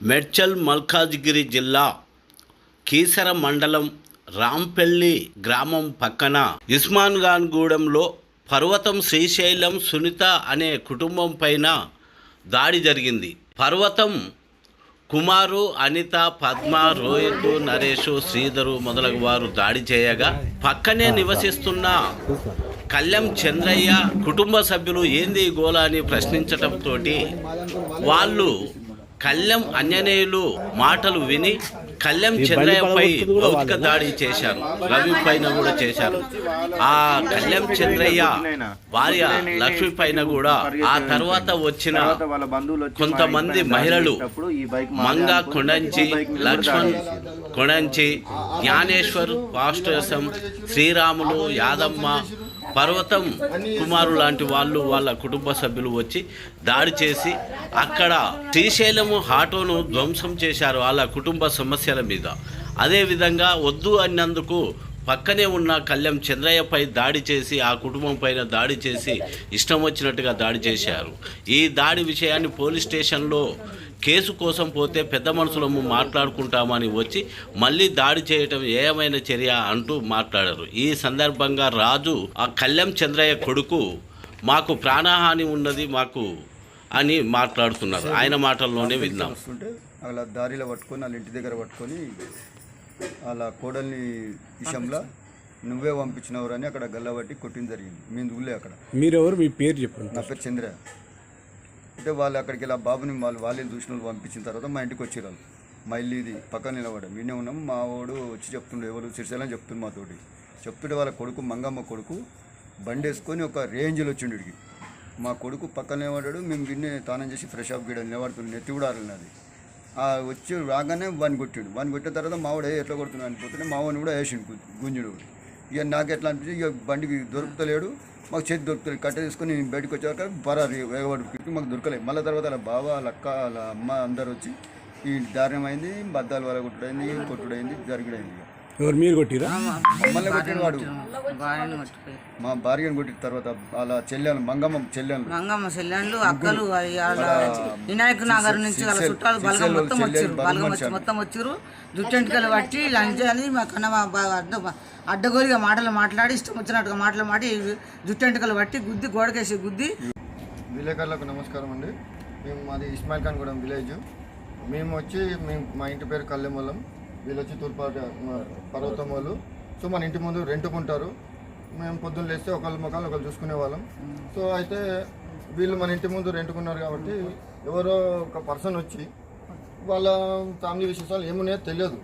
మేడ్చల్ మల్కాజ్గిరి జిల్లా కీసర మండలం రాంపల్లి గ్రామం పక్కన ఉస్మాన్ఖాన్ గూడెంలో పర్వతం శ్రీశైలం సునీత అనే కుటుంబం పైన దాడి జరిగింది. పర్వతం కుమారు, అనిత, పద్మ, రోహిత్, నరేష్, శ్రీధరు మొదలగు వారు దాడి చేయగా పక్కనే నివసిస్తున్న కళ్యాం చంద్రయ్య కుటుంబ సభ్యులు ఏంది గోలా అని ప్రశ్నించడంతో వాళ్ళు కళ్యాం అంజనేయులు మాటలు విని కళ్యాం చంద్రయ్యపై భౌతిక దాడి చేశారు. రవి పైన కూడా చేశారు. ఆ కళ్యాం చంద్రయ్య భార్య లక్ష్మి పైన కూడా ఆ తర్వాత వచ్చిన కొంతమంది మహిళలు మంగ కొండంచి, లక్ష్మణ్ కొండంచి, జ్ఞానేశ్వర్, పాస్టర్సం, శ్రీరాములు, యాదమ్మ, పర్వతం కుమారు లాంటి వాళ్ళు వాళ్ళ కుటుంబ సభ్యులు వచ్చి దాడి చేసి అక్కడ శ్రీశైలము ఆటోను ధ్వంసం చేశారు వాళ్ళ కుటుంబ సమస్యల మీద. అదేవిధంగా వద్దు అన్నందుకు పక్కనే ఉన్న కళ్యాం చంద్రయ్యపై దాడి చేసి ఆ కుటుంబం పైన దాడి చేసి ఇష్టం వచ్చినట్టుగా దాడి చేశారు. ఈ దాడి విషయాన్ని పోలీస్ స్టేషన్లో కేసు కోసం పోతే పెద్ద మనుషులము మాట్లాడుకుంటామని వచ్చి మళ్ళీ దాడి చేయటం ఏమైనా చర్య అంటూ మాట్లాడారు. ఈ సందర్భంగా రాజు ఆ కళ్యాం చంద్రయ్య కొడుకు మాకు ప్రాణహాని ఉన్నది మాకు అని మాట్లాడుతున్నారు. ఆయన మాటల్లోనే విన్నాం. అలా దారిలో పట్టుకొని వాళ్ళ ఇంటి దగ్గర పట్టుకొని అలా కోడల్ని విషయంలో నువ్వే పంపించినవరు అని అక్కడ గల్లబట్టి కొట్టిన జరిగింది. మేము దుగులే అక్కడ. మీరెవరు? మీ పేరు చెప్పండి. నా పేరు చంద్ర. అంటే వాళ్ళు అక్కడికి ఇలా బాబుని వాళ్ళే చూసిన వాళ్ళు పంపించిన తర్వాత మా ఇంటికి వచ్చారు. వాళ్ళు మా ఇల్లు ఇది పక్కన నిలబడ్డాం. వినే ఉన్నాం. మా వాడు వచ్చి చెప్తుండే, ఎవరు సిరిసేలని చెప్తుంది మాతోటి. చెప్తుంటే వాళ్ళ కొడుకు మంగమ్మ కొడుకు బండి వేసుకొని ఒక రేంజ్లో వచ్చిండు. ఇడికి మా కొడుకు పక్కన నిలబడ్డాడు. మేము విన్నే తానం చేసి ఫ్రెష్ అప్ గీయడం నిలబడుతుంది. నెత్తి కూడా ఆరలేదు. వచ్చి రాగానే వాడిని కొట్టాడు. వాడిని కొట్టిన తర్వాత మావాడు ఎట్లా కొడుతున్నాడు అనిపోతుంటే మావాడిని కూడా వేసిండు గుంజుడు. ఇక నాకు ఎట్లా అనిపించి ఇక బండికి దొరుకుతలేడు, మాకు చేతి దొరుకుతలేదు. కట్ట తీసుకొని నేను బయటకు వచ్చాక పరారు వేగబడి మాకు దొరకలేదు. మళ్ళీ తర్వాత వాళ్ళ బావ, వాళ్ళ అక్క, వాళ్ళ అమ్మ అందరు వచ్చి ఈ దారుణం అయింది. బద్దాలు వాళ్ళ కొట్టుడైంది, కొట్టుడైంది, జరుగుడైంది. ఎవరు మీరు కొట్టిరా? మమ్మల్ని కొట్టిన వాడు మా భార్యను కొట్టిన తర్వాత వాళ్ళ చెల్లెలు మంగమ్మ చెల్లెలు అక్కలు వినాయక నగర్ నుంచి వాళ్ళ చుట్టాలు బలగం మొత్తం వచ్చారు. జుట్టెంటుకలు పట్టి లంచాలి అడ్డగోలిగా మాటలు మాట్లాడి ఇష్టం వచ్చినట్టుగా మాటలు మాడి జుట్టెంటుకలు పట్టి గుద్ది గోడకేసి గుద్ది. విలేకరులకు నమస్కారం అండి. మేము మాది ఉస్మాన్ఖాన్ గూడెం విలేజ్. మేము వచ్చి మా ఇంటి పేరు కల్లెమూలం. వీళ్ళు వచ్చి తూర్పాట పర్వతం వాళ్ళు. సో మన ఇంటి ముందు రెంటుకుంటారు. మేము పొద్దున్న లేస్తే ఒకళ్ళ ముఖాలు ఒకళ్ళు చూసుకునే వాళ్ళం. సో అయితే వీళ్ళు మన ఇంటి ముందు రెంటుకున్నారు కాబట్టి ఎవరో ఒక పర్సన్ వచ్చి వాళ్ళ ఫ్యామిలీ విశేషాలు ఏమున్నాయో తెలియదు.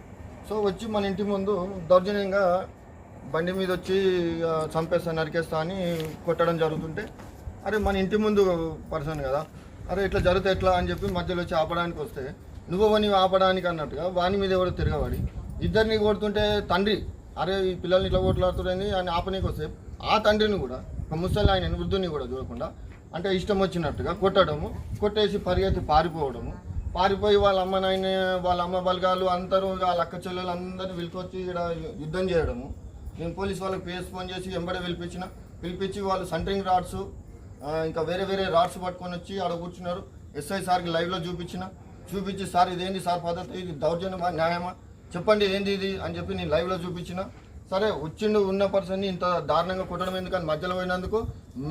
సో వచ్చి మన ఇంటి ముందు దౌర్జన్యంగా బండి మీద వచ్చి చంపేస్తా, నరికేస్తా అని కొట్టడం జరుగుతుంటే, అరే మన ఇంటి ముందు పర్సన్ కదా, అరే ఇట్లా జరిగితే ఎట్లా అని చెప్పి మధ్యలో వచ్చి ఆపడానికి వస్తే నువ్వు ఆపడానికి అన్నట్టుగా వాని మీద ఎవరో తిరగబడి ఇద్దరిని కొడుతుంటే తండ్రి అరే ఈ పిల్లల్ని ఇట్లా కొట్లాడుతుందని ఆయన ఆపనీకి వస్తే ఆ తండ్రిని కూడా ఒక ముసలి ఆయన వృద్ధుని కూడా చూడకుండా అంటే ఇష్టం వచ్చినట్టుగా కొట్టడము, కొట్టేసి పరిగెత్తి పారిపోయి వాళ్ళ అమ్మ నాయన వాళ్ళ అమ్మ బలగాలు అందరూ వాళ్ళ అక్క చెల్లెలు అందరినీ పిలిపించి ఇక్కడ యుద్ధం చేయడము. నేను పోలీస్ వాళ్ళకి ఫోన్ చేసి వెంబడే పిలిపించి వాళ్ళు సెంటరింగ్ రాడ్స్ ఇంకా వేరే రాడ్స్ పట్టుకొని వచ్చి ఆడ కూర్చున్నారు. ఎస్ఐ సార్కి లైవ్లో చూపించి సార్ ఇదేంటి సార్ పద్ధతి, ఇది దౌర్జన్యమా న్యాయమా చెప్పండి ఏంది ఇది అని చెప్పి నేను లైవ్లో చూపించిన. సరే వచ్చిండు ఉన్న పర్సన్ని ఇంత దారుణంగా కొట్టడం ఎందుకని మధ్యలో పోయినందుకు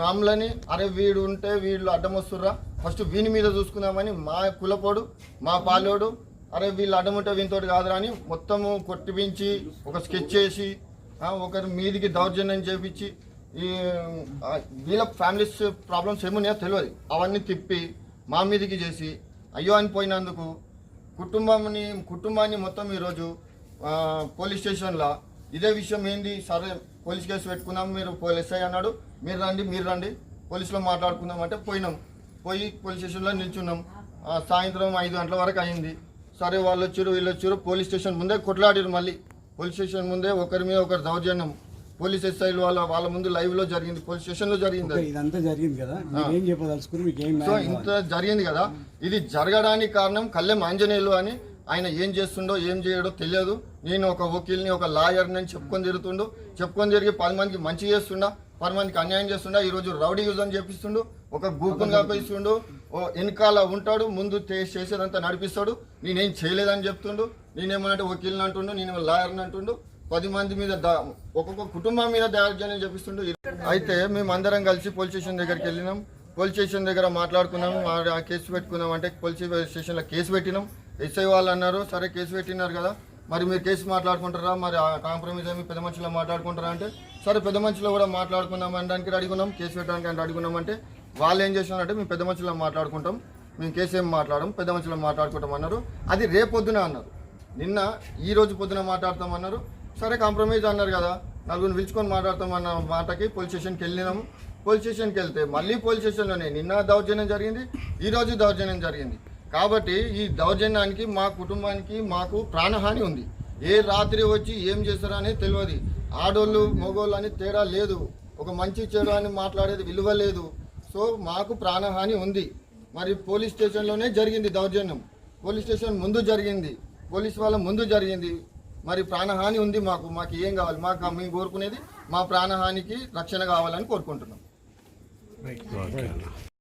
మమ్మల్ని అరే వీడు ఉంటే వీళ్ళు అడ్డం వస్తుర్రా ఫస్ట్ వీని మీద చూసుకుందామని మా కులపోడు మా పాలోడు అరే వీళ్ళు అడ్డం ఉంటే వీనితోటి కాదురా అని మొత్తము కొట్టిపించి ఒక స్కెచ్ చేసి ఒకరి మీదికి దౌర్జన్యం చేపించి ఈ వీళ్ళ ఫ్యామిలీస్ ప్రాబ్లమ్స్ ఏమున్నాయో తెలియదు అవన్నీ తిప్పి మా మీదికి చేసి అయ్యో అని పోయినందుకు కుటుంబాన్ని మొత్తం ఈరోజు పోలీస్ స్టేషన్లో ఇదే విషయం ఏంది సరే పోలీస్ కేసు పెట్టుకున్నాం, మీరు ఎస్ఐ అన్నాడు మీరు రండి పోలీసులో మాట్లాడుకుందాం అంటే పోయి పోలీస్ స్టేషన్లో నిల్చున్నాం. సాయంత్రం 5 గంటల వరకు అయింది. సరే వాళ్ళు వచ్చారు వీళ్ళు వచ్చారు పోలీస్ స్టేషన్ ముందే కొట్లాడారు. మళ్ళీ పోలీస్ స్టేషన్ ముందే ఒకరి మీద ఒకరు దౌర్జన్యం పోలీస్ ఎస్ఐలు వాళ్ళ ముందు లైవ్ లో జరిగింది, పోలీస్ స్టేషన్ లో జరిగింది. ఇదంతా జరిగింది కదా, ఏం చెప్పదలుచుకుని మీకు ఏం? సో ఇంత జరిగింది కదా, ఇది జరగడానికి కారణం కళ్యాం ఆంజనేయులు అని ఆయన ఏం చేస్తుండో ఏం చేయడో తెలియదు. నేను ఒక వకీల్ని ఒక లాయర్ని అని చెప్పుకొని తిరిగి 10 మందికి మంచి చేస్తుండా, 10 మందికి అన్యాయం చేస్తుండా. ఈరోజు రౌడీ యూజ్ అని చెప్పిస్తుండు, ఒక గ్రూప్ని కల్పిస్తుండు, వెనకాల ఉంటాడు, ముందు చేసేదంతా నడిపిస్తాడు. నేనేం చేయలేదని చెప్తుండు, నేనేమన్నట్టు వకీల్ని అంటుండు, నేను లాయర్ని అంటుండు. 10 మంది మీద ఒక్కొక్క కుటుంబం మీద దౌర్జన్యం చెప్పిస్తుండు. అయితే మేము అందరం కలిసి పోలీస్ స్టేషన్ దగ్గరికి వెళ్ళినాం. పోలీస్ స్టేషన్ దగ్గర మాట్లాడుకున్నాము, ఆ కేసు పెట్టుకున్నాం. అంటే పోలీస్ స్టేషన్లో కేసు పెట్టినాం. ఎస్ఐ వాళ్ళు అన్నారు, సరే కేసు పెట్టినారు కదా, మరి మీరు కేసు మాట్లాడుకుంటారా, మరి కాంప్రమైజ్ అయ్యి పెద్ద మనుషుల్లో మాట్లాడుకుంటారా అంటే, సరే పెద్ద మనుషుల్లో కూడా మాట్లాడుకుందాం అనడానికి అడుగున్నాం, కేసు పెట్టడానికి అంటే అడుగున్నాం. అంటే వాళ్ళు ఏం చేసినారంటే, మేము పెద్ద మనుషుల్లో మాట్లాడుకుంటాం, మేము కేసు ఏం మాట్లాడడం, పెద్ద మనుషుల్లో మాట్లాడుకుంటాం అన్నారు. అది రేపొద్దున అన్నారు, నిన్న ఈ రోజు పొద్దున మాట్లాడతామన్నారు. సరే కాంప్రమైజ్ అన్నారు కదా, నలుగురిని పిలుచుకొని మాట్లాడతామన్న మాటకి పోలీస్ స్టేషన్కి వెళ్ళినాము. పోలీస్ స్టేషన్కి వెళ్తే మళ్ళీ పోలీస్ స్టేషన్లోనే నిన్న దౌర్జన్యం జరిగింది, ఈరోజు దౌర్జన్యం జరిగింది. కాబట్టి ఈ దౌర్జన్యానికి మా కుటుంబానికి మాకు ప్రాణహాని ఉంది. ఏ రాత్రి వచ్చి ఏం చేస్తారో అనేది తెలియదు. ఆడోళ్ళు మగోళ్ళు అని తేడా లేదు, ఒక మంచి చెడు అని మాట్లాడేది విలువ లేదు. సో మాకు ప్రాణహాని ఉంది. మరి పోలీస్ స్టేషన్లోనే జరిగింది దౌర్జన్యం, పోలీస్ స్టేషన్ ముందు జరిగింది, పోలీస్ వాళ్ళ ముందు జరిగింది. మరి ప్రాణహాని ఉంది. మాకు ఏం కావాలి? మేము కోరుకునేది మా ప్రాణహానికి రక్షణ కావాలని కోరుకుంటున్నాం.